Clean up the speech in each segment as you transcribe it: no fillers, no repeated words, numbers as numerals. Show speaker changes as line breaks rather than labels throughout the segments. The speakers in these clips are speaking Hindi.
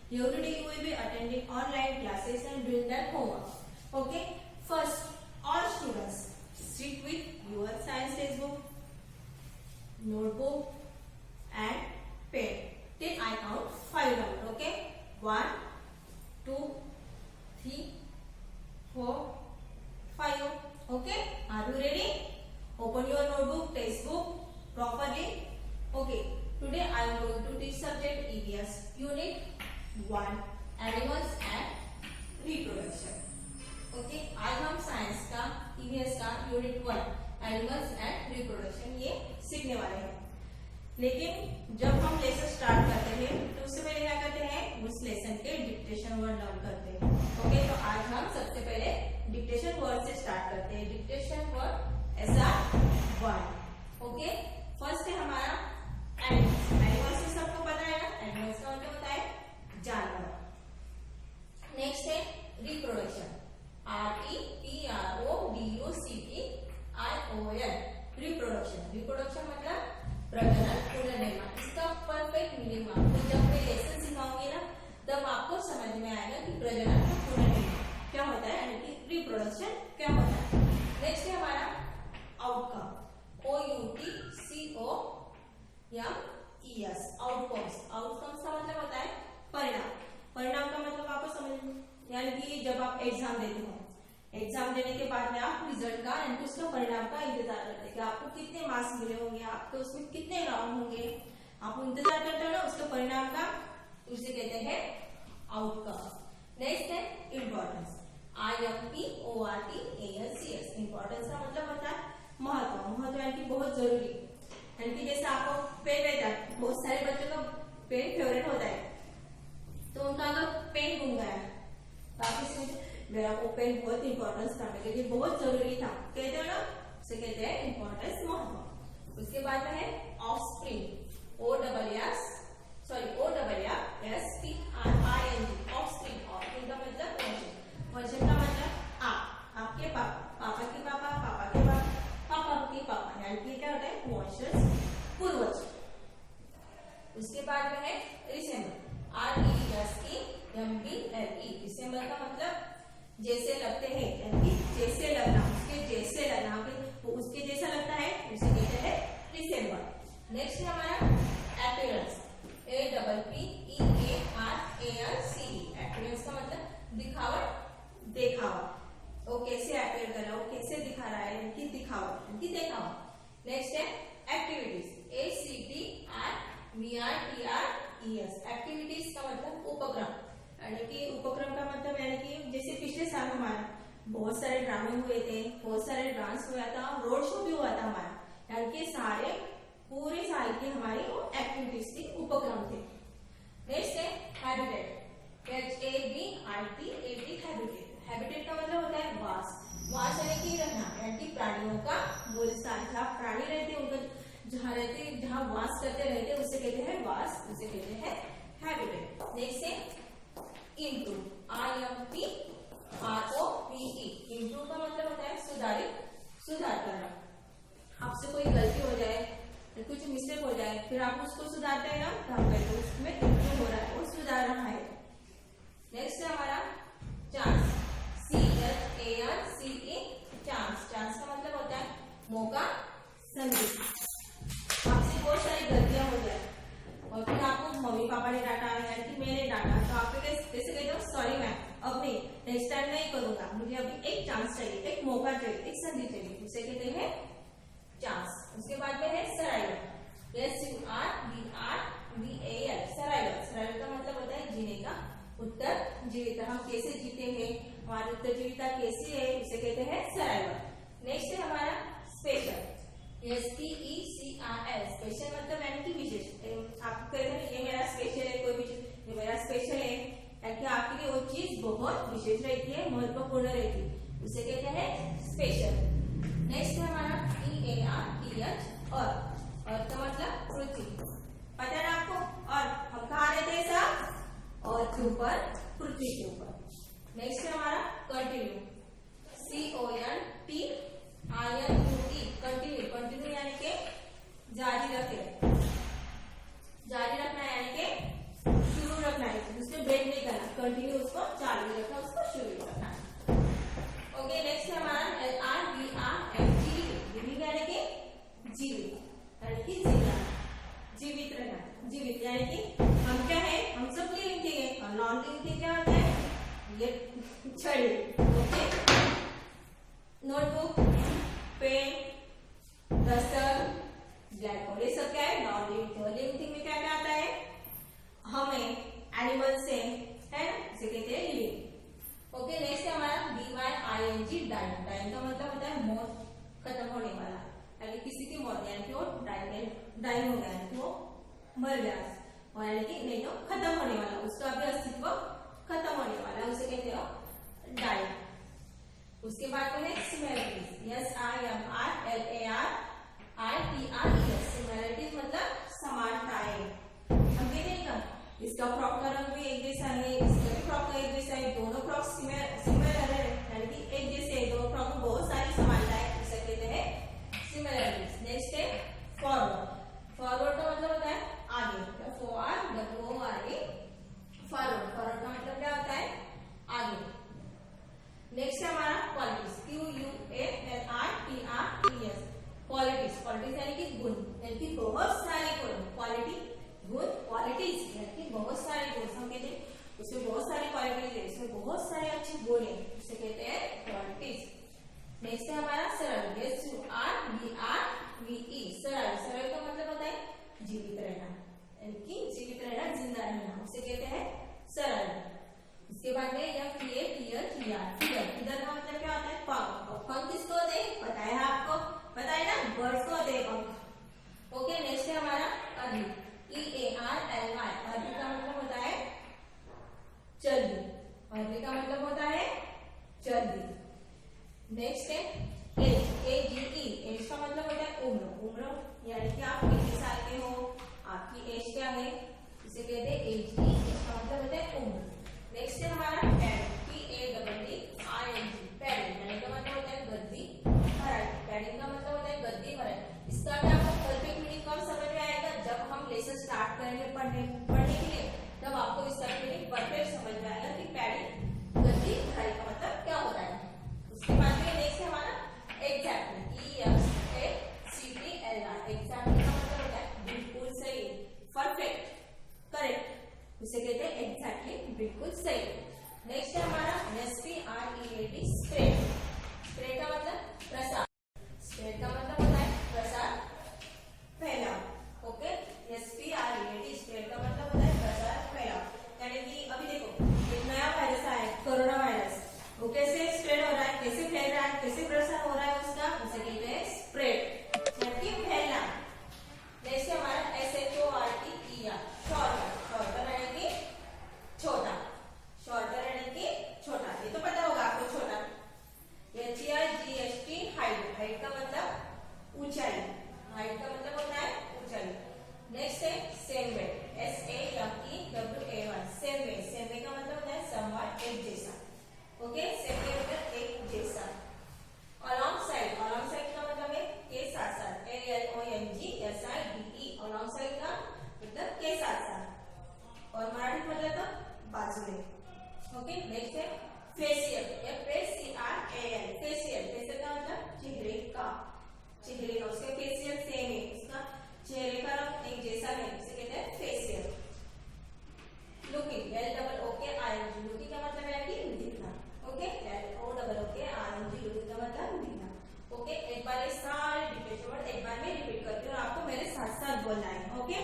Every day you will be attending online classes and doing that homework. Okay. First, all students sit with your science textbook, notebook, and pen. Till I count 5 down. Okay. 1, 2, 3, 4, 5. Okay. Are you ready? Open your notebook, textbook properly. Okay. Today I am going to teach subject EVS Unit 1 Animals and Reproduction. Okay, आज हम साइंस का ईवीएस का यूनिट 1 एनिमल्स एंड रिप्रोडक्शन ये सीखने वाले हैं। लेकिन जब हम लेसन स्टार्ट करते हैं तो उससे पहले क्या करते हैं, उस लेसन के डिक्टेशन वर्ड लर्न करते हैं। ओके, तो आज हम सबसे पहले डिक्टेशन वर्ड से स्टार्ट करते हैं। Dictation word SR1। Okay, first है हमारा एनिमल्स। एनिमल्स से सबको पता है ना, एनिमल्स का मतलब होता है जानवर। नेक्स्ट है रिप्रोडक्शन, REPRODUCTION। रिप्रोडक्शन, रिप्रोडक्शन मतलब प्रजनन पुनर्निर्माण। इसका परफेक्ट मीनिंग आपको जब मैं लेसन सिखाऊंगी ना तब आपको समझ में आएगा कि प्रजनन और पुनर्निर्माण क्या होता है, यानी कि रिप्रोडक्शन क्या होता है। नेक्स्ट है हमारा आउटकम, OUTCOMES। आउटकम्स, आउटकम्स का मतलब होता है परिणाम। परिणाम का मतलब आपको समझ, यानी कि जब आप एग्जाम देते हो, एग्जाम देने के बाद में आप रिजल्ट का यानी उसका परिणाम का इंतजार करते हैं कि आपको कितने मार्क्स मिले होंगे, आपको उसमें कितने राउंड होंगे, आप इंतजार करते हो ना उसके परिणाम का, उसे कहते हैं आउटकम। नेक्स्ट है इम्पोर्टेंस, IMPORTANCS। इम्पोर्टेंस का मतलब होता है महत्व। महत्व यानी कि बहुत जरूरी, यानी कि जैसे आपको पेन रहता है, बहुत सारे बच्चों का पेन फेवरेट होता है, तो उनका अगर पेन गुम गया तो आप इसमें मेरा वो पेन बहुत इंपॉर्टेंस था, मेरे लिए बहुत जरूरी था, कहते हो ना, उसे कहते हैं इंपॉर्टेंस, महत्व। उसके बाद में है ऑफस्प्रिंग, ORRSPRING। ऑफस्प्रिंग, ऑफस्प्रिंग का मतलब वंशज। वंशज का मतलब आपके पापा, पापा के पापा, पापा के पापा, पापा के पापा, यानी कि क्या होता है वंशज, पूर्वज। उसके बाद में है रिसेम्बल, RESEMBLE। रिसेम्बल का मतलब जैसे लगते हैं, यानी जैसे लगना, उसके जैसे लगना, उसके जैसा लगता है उसे कहते हैं रिसेम्बल। नेक्स्ट है हमारा अपीयरेंस, APPEARANCE। अपीयरेंस का मतलब दिखावट, देखावा। वो कैसे अपीयर कर रहा है, वो कैसे दिखा रहा है, यानी दिखावा, यानी देखावा। नेक्स्ट है एक्टिविटीज, ACTRVRTRES। एक्टिविटीज का मतलब उपक्रम, यानी कि उपक्रम का मतलब यानी कि जैसे पिछले साल हमारा बहुत सारे ड्रामे हुए थे, बहुत सारे डांस हुआ था, रोड शो भी हुआ था हमारा, यानी कि सारे पूरे साल की हमारी वो एक्टिविटीज थी, उपक्रम थे। नेक्स्ट है हैबिटेट, HABITAT। हैबिटेट, हैबिटेट का मतलब होता है वास। वास यानी कि रहना, यानी कि प्राणियों का मूलस्थान, जहाँ प्राणी रहते हैं उनका जहाँ रहते, जहाँ वास करते रहते उसे कहते हैं वास, उसे कहते हैं हैबिटेट। नेक्स्ट है इम्प्रूव, IMPROVE। इम्प्रूव का मतलब होता है सुधारित, सुधार करना। आपसे कोई गलती हो जाए, कुछ मिस्टेक हो जाए, फिर आप उसको सुधारते हैं ना, तो हम कहते हैं उसमें इम्प्रूव हो रहा है, वो सुधार रहा है। नेक्स्ट है हमारा चांस, CHANCE। चांस, चांस का मतलब होता है मौका, संधि। आपसे बहुत सारी गलतियां हो जाए और फिर आपको मम्मी पापा ने डांटा यानी कि मैंने डांटा, तो आप कैसे कहते हो, सॉरी मैम, अब नहीं, नेक्स्ट टाइम नहीं करूंगा, मुझे अभी एक चांस चाहिए, एक मौका चाहिए, एक संधि चाहिए, उसे कहते हैं चांस। उसके बाद में है सराइवल, SURVIVAL। सराइवल, सराइवल का मतलब होता है जीने का उत्तर जीविता। हम कैसे जीते हैं, हमारी उत्तर जीविता कैसी है, उसे कहते हैं सराइवल। नेक्स्ट है हमारा स्पेशल, SPECIAL। स्पेशल मतलब यानी कि विशेष। आपको कहते हैं ये मेरा स्पेशल है, कोई भी चीज ये मेरा स्पेशल है, यानी कि आपके लिए वो चीज बहुत विशेष रहती है, महत्वपूर्ण रहती है, उसे कहते हैं स्पेशल। नेक्स्ट है हमारा EARTH, अर्थ का मतलब पृथ्वी। पता है ना आपको, और हम कहाँ रहते हैं सब, और के ऊपर, पृथ्वी के ऊपर। नेक्स्ट है हमारा कंटिन्यू, CONTINUE। कंटिन्यू, कंटिन्यू यानी कि जारी रखे, जारी रखना यानी कि शुरू रखना है, उसमें ब्रेक ओके नेक्स्ट है हमारा LRVRF जीवित यानी कि जीवित यानी कि जीना जीवित रहना जीवित यानी कि हम क्या है हम सब लिविंग थिंग है और नॉन लिविंग थिंग क्या होता है ये छड़ी okay notebook pen duster black board ये सब क्या है non living thing living thing में क्या क्या आता है हमें एनिमल से है ना इसे कहते हैं लिविंग ओके नेक्स्ट है हमारा DYING डाइंग डाइंग का मतलब होता है मौत खत्म होने वाला यानी किसी की मौत यानी कि वो डाइंग हो गया यानी कि वो मर गया और यानी कि नहीं तो खत्म होने वाला उसका भी अस्तित्व खत्म होने वाला उसे कहते हो डाइंग उसके बाद में है सिमिलरिटीज SIMRLARITIES सिमिलरिटीज मतलब समानताएं हम कहते हैं इसका फ्रॉक का रंग भी एक जैसा है इसका भी फ्रॉक का एक जैसा है दोनों फ्रॉक सिमिलर है यानी कि एक जैसे है दोनों फ्रॉक में बहुत सारी समानताएं उसे कहते हैं सिमिलरिटीज नेक्स्ट है फॉरवर्ड फॉरवर्ड का मतलब होता है आगे FORWARD फॉरवर्ड फॉरवर्ड का मतलब क्या होता है आगे नेक्स्ट है हमारा क्वालिटीज QUALRTRES क्वालिटीज क्वालिटीज यानी कि गुण यानी कि बहुत सारे गुण क्वालिटी गुड क्वालिटीज यानी कि बहुत सारे गुण हम कहते हैं उसमें बहुत सारी क्वालिटीज है उसमें बहुत सारे अच्छे गुण है उसे कहते हैं क्वालिटीज नेक्स्ट है हमारा सरल SURVRVE सरल सरल का मतलब होता है जीवित रहना यानी कि जीवित रहना जिंदा रहना उसे कहते हैं सरल उसके बाद में फिगर का मतलब क्या होता है पंख और पंख किसको होते हैं पता है आपको पता है ना बर्ड्स को होते हैं पंख ओके नेक्स्ट है हमारा अधिक EARLY अर्ली का मतलब होता है चर्बी अर्ली का मतलब होता है चर्बी नेक्स्ट है AGE एज का मतलब होता है उम्र उम्र यानी कि आप कितने साल के हो आपकी एज क्या है इसे कहते हैं AGE इसका मतलब होता है उम्र नेक्स्ट है हमारा PADDING पैडिंग का मतलब होता है गद्दी भराई पैडिंग का मतलब होता है गद्दी भराई इसका भी आपको परफेक्ट मीनिंग कब समझ में आएगा जब हम लेसन स्टार्ट करेंगे पढ़ने के लिए तब आपको इसका मीनिंग परफेक्ट समझ में आएगा कि पैडिंग गद्दी भराई का मतलब क्या होता है उसके बाद में नेक्स्ट है हमारा एग्जैक्टली EXACTLY एग्जैक्टली का मतलब होता है बिल्कुल सही परफेक्ट करेक्ट उसे कहते हैं एग्जैक्टली बिल्कुल सही नेक्स्ट है हमारा SPREAD स्प्रेड स्प्रेड का मतलब प्रसार स्प्रेड का मतलब होता है प्रसार फैलाव ओके SPREAD स्प्रेड का मतलब होता है प्रसार फैलाव यानी कि अभी देखो एक नया वायरस आया कोरोना वायरस वो कैसे स्प्रेड हो रहा है कैसे फैल रहा है कैसे प्रसार हो रहा है उसका उसे कहते हैं स्प्रेड यानी कि फैलना नेक्स्ट है हमारा SHORTER शॉर्टर यानी कि छोटा शॉर्टर यानी कि छोटा ये तो पता होगा आपको छोटा HEIGHT हाइट हाइट का मतलब ऊंचाई हाइट का मतलब होता है ऊंचाई नेक्स्ट है same way SAMEWAY same way का मतलब होता है समवट एक जैसा ओके सेम वे मतलब एक जैसा अलोंगसाइड अलोंगसाइड का मतलब है के साथ साथ ALONGSIDE अलोंगसाइड का मतलब के साथ साथ और मराठी मतलब तो बाजू में ओके नेक्स्ट है फेशियल FACIAL फेशियल फेशियल का मतलब चेहरे का उसका फेशियल सेम है उसका चेहरे का रंग एक जैसा है उसे कहते हैं फेशियल लुकिंग LOOKING लुकिंग का मतलब है कि दिखना ओके LOOKING लुकिंग का मतलब दिखना ओके एक बार ये सारे डिटेल्स वर्ड एक बार मैं रिपीट करती हूँ और आपको मेरे साथ साथ बोलना है ओके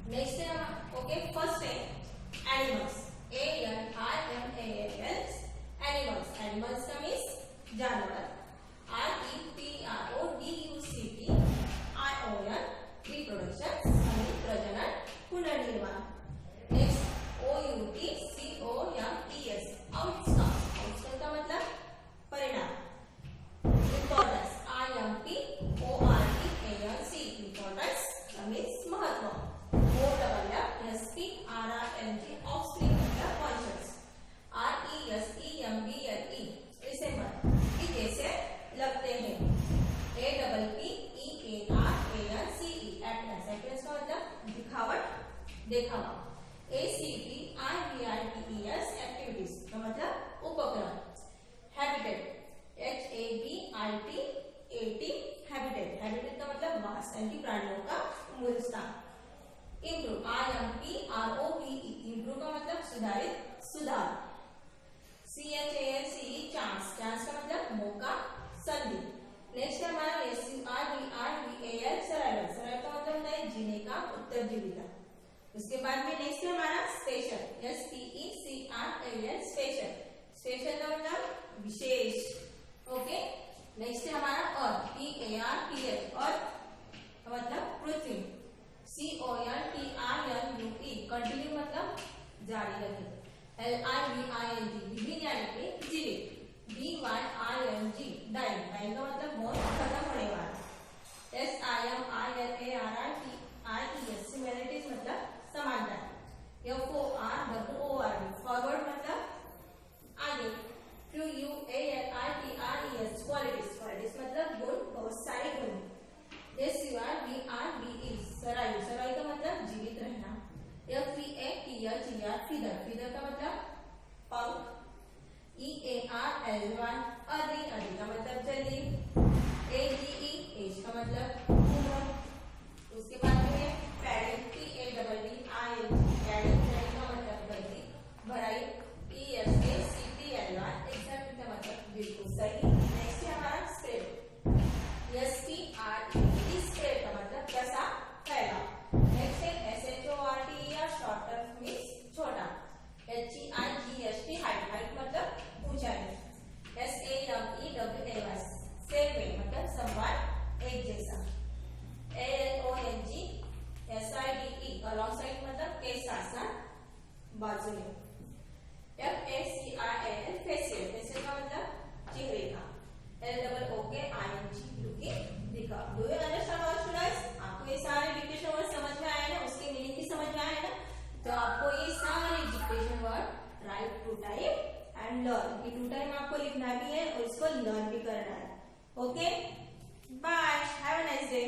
नेक्स्ट है ओके फर्स्ट है एनिमल्स ANIMALS एनिमल्स एनिमल्स का मीन्स जानवर REPRODUCTION रिप्रोडक्शन प्रजनन पुनर्निर्माण नेक्स्ट OUTCOMES आउटकम का मतलब परिणाम इम्पोर्टेंस IMPORTANC इम्पोर्टेंस का मीन्स महत्व OWSPRING ऑफस्प्रिंग मतलब वंशज RESEMBLE रिसेंबल कि जैसे इम्प्रूव का मतलब सुधारित, सुधार। CHANCE चांस, चांस का मतलब मौका, संधि। नेक्स्ट हमारा SURVAL सर्वाइवल, सर्वाइवल का मतलब होता है जीने का, उत्तरजीविता। उसके बाद में नेक्स्ट है हमारा स्पेशल, SPECRAL स्पेशल, स्पेशल का मतलब विशेष। ओके, नेक्स्ट है हमारा अर्थ, PARTH, अर्थ मतलब पृथ्वी। CONTINUE कंटिन्यू मतलब जारी रखें। LIVING लिविंग यानी कि जीवित। DYING डाइंग, डाइंग का मतलब मौत, खत्म होने वाला। SIMILARITIES सिमिलरिटीज मतलब समानता। FORWARD फॉरवर्ड मतलब आगे। QUALITIES क्वालिटीज, क्वालिटीज मतलब गुण, बहुत सारे गुण। SURVRBE सरायु, सरायु का मतलब जीवित रहना। FEATER फीदर, फीदर का मतलब पंख। EARLY अधि, अधि का मतलब जल्दी। AGE एज का मतलब उम्र। उसके बाद में पैडिंग, PADDING पैडिंग का मतलब गलती, भराई। EXACTLY एग्जैक्ट का मतलब बिल्कुल सही। नेक्स्ट है हमारा स्प्रेड, SPRED स्प्रेड का मतलब प्रसार, फैला। नेक्स्ट है SHORT या शॉर्ट टर्म मीन्स छोटा। HEIGST हाइट, हाइट मतलब ऊंचाई। SAMEWAY सेम वे मतलब संवाद, एक जैसा। ALONG SIDE अलोंगसाइड मतलब के साथ साथ, बाजू में। FACIAL फेसियल, फेसियल का मतलब चेहरे का। LOOKING लुकिंग, दिखा। Do you understand all students? आपको ये सारे डिक्टेशन वर्ड समझ में आए ना, उसके मीनिंग भी समझ में आए ना? तो आपको ये सारे dictation word write to type and learn, ये टू टाइम आपको लिखना भी है और इसको लर्न भी करना है। Okay, bye, have a nice day.